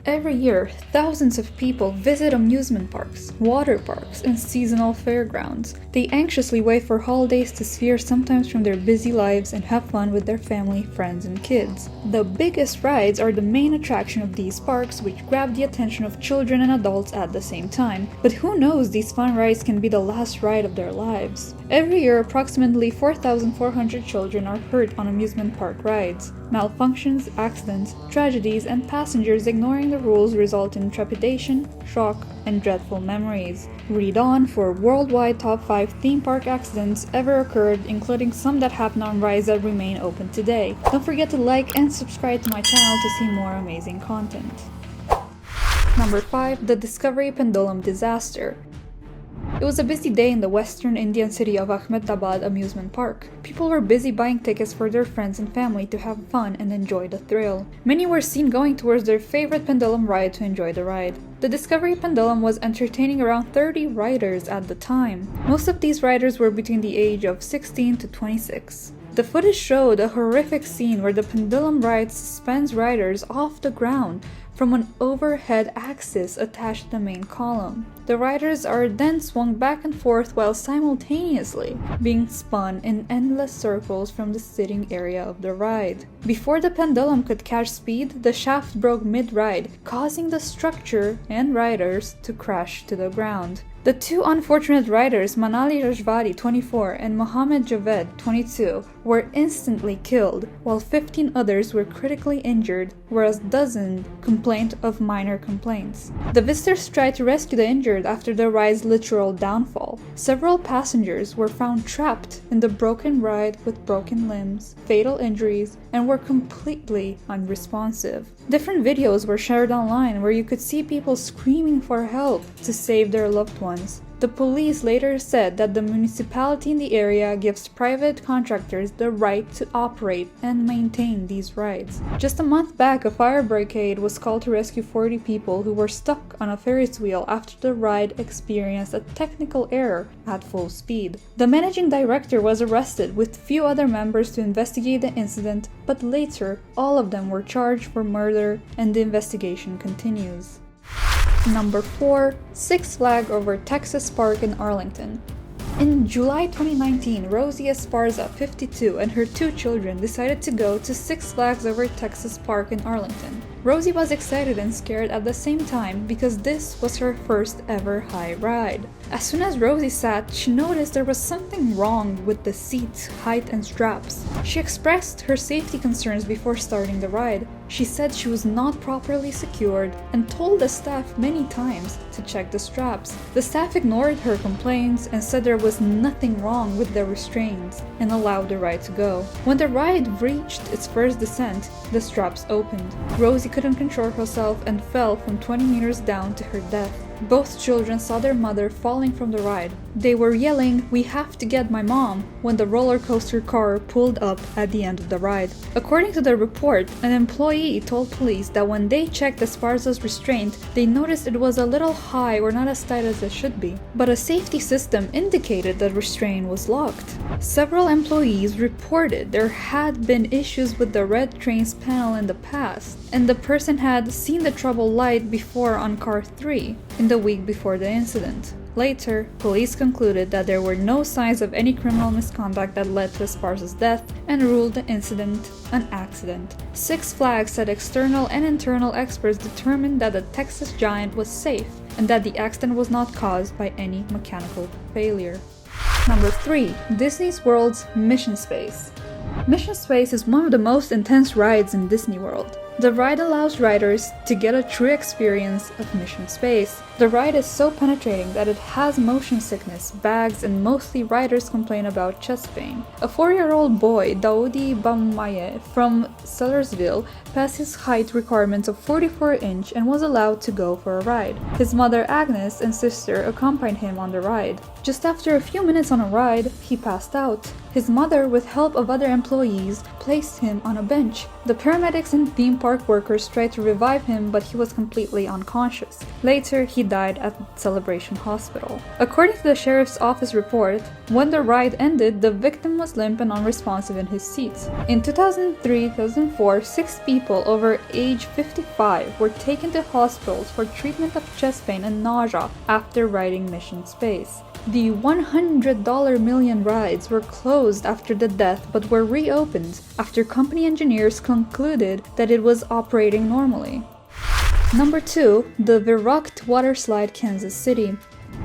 Every year, thousands of people visit amusement parks, water parks, and seasonal fairgrounds. They anxiously wait for holidays to steer sometimes from their busy lives and have fun with their family, friends, and kids. The biggest rides are the main attraction of these parks, which grab the attention of children and adults at the same time. But who knows, these fun rides can be the last ride of their lives. Every year, approximately 4,400 children are hurt on amusement park rides. Malfunctions, accidents, tragedies, and passengers ignoring the rules result in trepidation, shock, and dreadful memories. Read on for worldwide top 5 theme park accidents ever occurred, including some that happen on rides that remain open today. Don't forget to like and subscribe to my channel to see more amazing content. Number 5. The Discovery Pendulum Disaster. It was a busy day in the western Indian city of Ahmedabad amusement park. People were busy buying tickets for their friends and family to have fun and enjoy the thrill. Many were seen going towards their favorite pendulum ride to enjoy the ride. The Discovery Pendulum was entertaining around 30 riders at the time. Most of these riders were between the age of 16 to 26. The footage showed a horrific scene where the pendulum ride suspends riders off the ground from an overhead axis attached to the main column. The riders are then swung back and forth while simultaneously being spun in endless circles from the sitting area of the ride. Before the pendulum could catch speed, the shaft broke mid-ride, causing the structure and riders to crash to the ground. The two unfortunate riders, Manali Rajwari, 24, and Mohammed Javed, 22, were instantly killed, while 15 others were critically injured, whereas dozens complained of minor complaints. The visitors tried to rescue the injured after the ride's literal downfall. Several passengers were found trapped in the broken ride with broken limbs, fatal injuries, and were completely unresponsive. Different videos were shared online where you could see people screaming for help to save their loved ones. The police later said that the municipality in the area gives private contractors the right to operate and maintain these rides. Just a month back, a fire brigade was called to rescue 40 people who were stuck on a Ferris wheel after the ride experienced a technical error at full speed. The managing director was arrested with few other members to investigate the incident, but later all of them were charged for murder and the investigation continues. Number 4. Six Flags over Texas Park in Arlington. In July 2019, Rosie Esparza, 52, and her 2 children decided to go to Six Flags over Texas Park in Arlington. Rosie was excited and scared at the same time because this was her first ever high ride. As soon as Rosie sat, she noticed there was something wrong with the seats, height, and straps. She expressed her safety concerns before starting the ride. She said she was not properly secured and told the staff many times to check the straps. The staff ignored her complaints and said there was nothing wrong with the restraints and allowed the ride to go. When the ride reached its first descent, the straps opened. Rosie couldn't control herself and fell from 20 meters down to her death. Both children saw their mother falling from the ride. They were yelling, "We have to get my mom," when the roller coaster car pulled up at the end of the ride. According to the report, an employee told police that when they checked Esparza's restraint, they noticed it was a little high or not as tight as it should be. But a safety system indicated the restraint was locked. Several employees reported there had been issues with the red train's panel in the past, and the person had seen the trouble light before on car 3 in the week before the incident. Later, police concluded that there were no signs of any criminal misconduct that led to Esparza's death and ruled the incident an accident. Six Flags said external and internal experts determined that the Texas giant was safe and that the accident was not caused by any mechanical failure. Number 3. Disney World's Mission Space. Mission Space is one of the most intense rides in Disney World. The ride allows riders to get a true experience of Mission Space. The ride is so penetrating that it has motion sickness, bags, and mostly riders complain about chest pain. A 4-year-old boy, Daoudi Bammaye, from Sellersville, passed his height requirements of 44-inch and was allowed to go for a ride. His mother Agnes and sister accompanied him on the ride. Just after a few minutes on a ride, he passed out. His mother, with help of other employees, placed him on a bench. The paramedics and theme park workers tried to revive him, but he was completely unconscious. Later, he died at Celebration Hospital. According to the sheriff's office report, when the ride ended, the victim was limp and unresponsive in his seat. In 2003-2004, 6 people people over age 55 were taken to hospitals for treatment of chest pain and nausea after riding Mission Space. The $100 million rides were closed after the death but were reopened after company engineers concluded that it was operating normally. Number 2. The Verruckt water slide, Kansas City.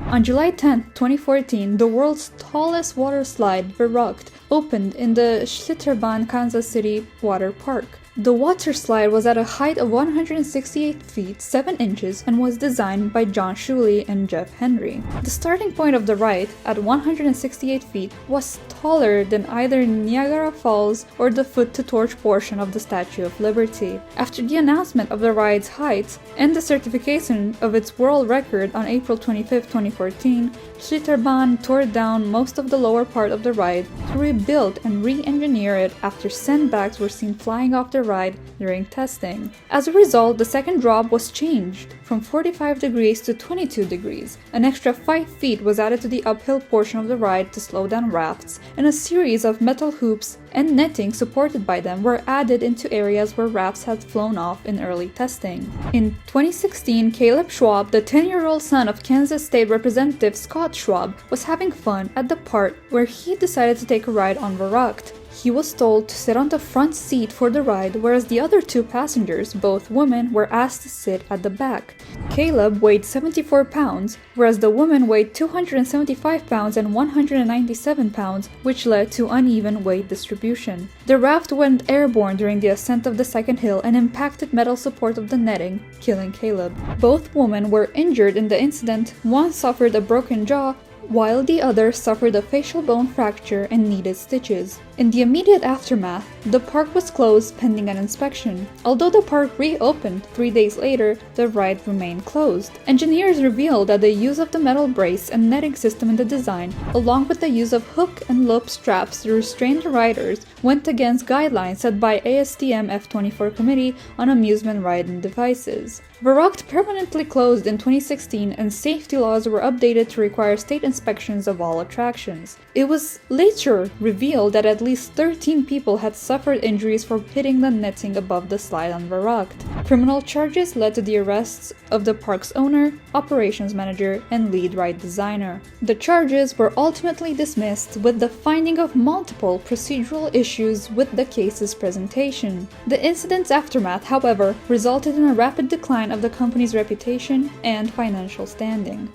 On July 10, 2014, the world's tallest water slide, Verruckt, opened in the Schlitterbahn, Kansas City water park. The water slide was at a height of 168 feet 7 inches and was designed by John Shuley and Jeff Henry. The starting point of the ride, at 168 feet, was taller than either Niagara Falls or the foot-to-torch portion of the Statue of Liberty. After the announcement of the ride's height and the certification of its world record on April 25, 2014, Schlitterbahn tore down most of the lower part of the ride to rebuild and re-engineer it after sandbags were seen flying off the ride during testing. As a result, the second drop was changed from 45 degrees to 22 degrees. An extra 5 feet was added to the uphill portion of the ride to slow down rafts, and a series of metal hoops and netting supported by them were added into areas where rafts had flown off in early testing. In 2016, Caleb Schwab, the 10-year-old son of Kansas State Representative Scott Schwab, was having fun at the part where he decided to take a ride on Verruckt. He was told to sit on the front seat for the ride, whereas the other 2 passengers, both women, were asked to sit at the back. Caleb weighed 74 pounds, whereas the woman weighed 275 pounds and 197 pounds, which led to uneven weight distribution. The raft went airborne during the ascent of the second hill and impacted metal support of the netting, killing Caleb. Both women were injured in the incident. One suffered a broken jaw, while the other suffered a facial bone fracture and needed stitches. In the immediate aftermath, the park was closed pending an inspection. Although the park reopened 3 days later, the ride remained closed. Engineers revealed that the use of the metal brace and netting system in the design, along with the use of hook and loop straps to restrain the riders, went against guidelines set by ASTM F24 Committee on Amusement Riding Devices. Verruckt permanently closed in 2016, and safety laws were updated to require state inspections of all attractions. It was later revealed that at least 13 people had suffered injuries from hitting the netting above the slide on Verruckt. Criminal charges led to the arrests of the park's owner, operations manager, and lead ride designer. The charges were ultimately dismissed with the finding of multiple procedural issues with the case's presentation. The incident's aftermath, however, resulted in a rapid decline of the company's reputation and financial standing.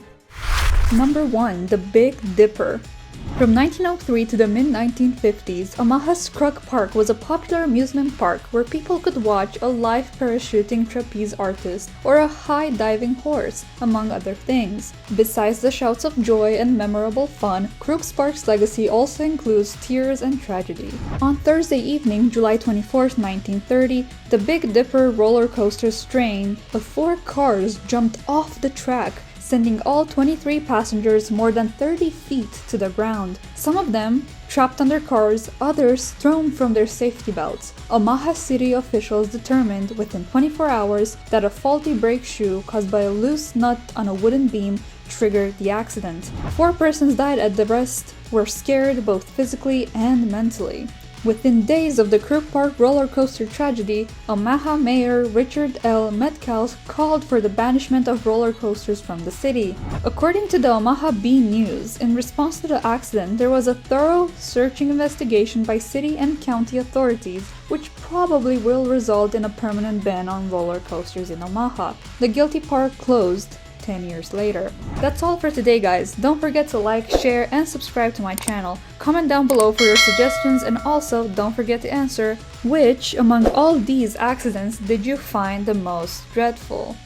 Number 1. The Big Dipper. From 1903 to the mid-1950s, Omaha's Kruk Park was a popular amusement park where people could watch a live parachuting trapeze artist or a high-diving horse, among other things. Besides the shouts of joy and memorable fun, Kruk Park's legacy also includes tears and tragedy. On Thursday evening, July 24, 1930, the Big Dipper roller coaster strain of 4 cars jumped off the track, sending all 23 passengers more than 30 feet to the ground. Some of them trapped under cars, others thrown from their safety belts. Omaha City officials determined within 24 hours that a faulty brake shoe caused by a loose nut on a wooden beam triggered the accident. 4 persons died, and the rest were scared both physically and mentally. Within days of the Kruk Park roller coaster tragedy, Omaha Mayor Richard L. Metcalf called for the banishment of roller coasters from the city. According to the Omaha Bee News, in response to the accident, there was a thorough searching investigation by city and county authorities, which probably will result in a permanent ban on roller coasters in Omaha. The guilty park closed 10 years later. That's all for today, guys. Don't forget to like, share, and subscribe to my channel. Comment down below for your suggestions, and also don't forget to answer which among all these accidents did you find the most dreadful?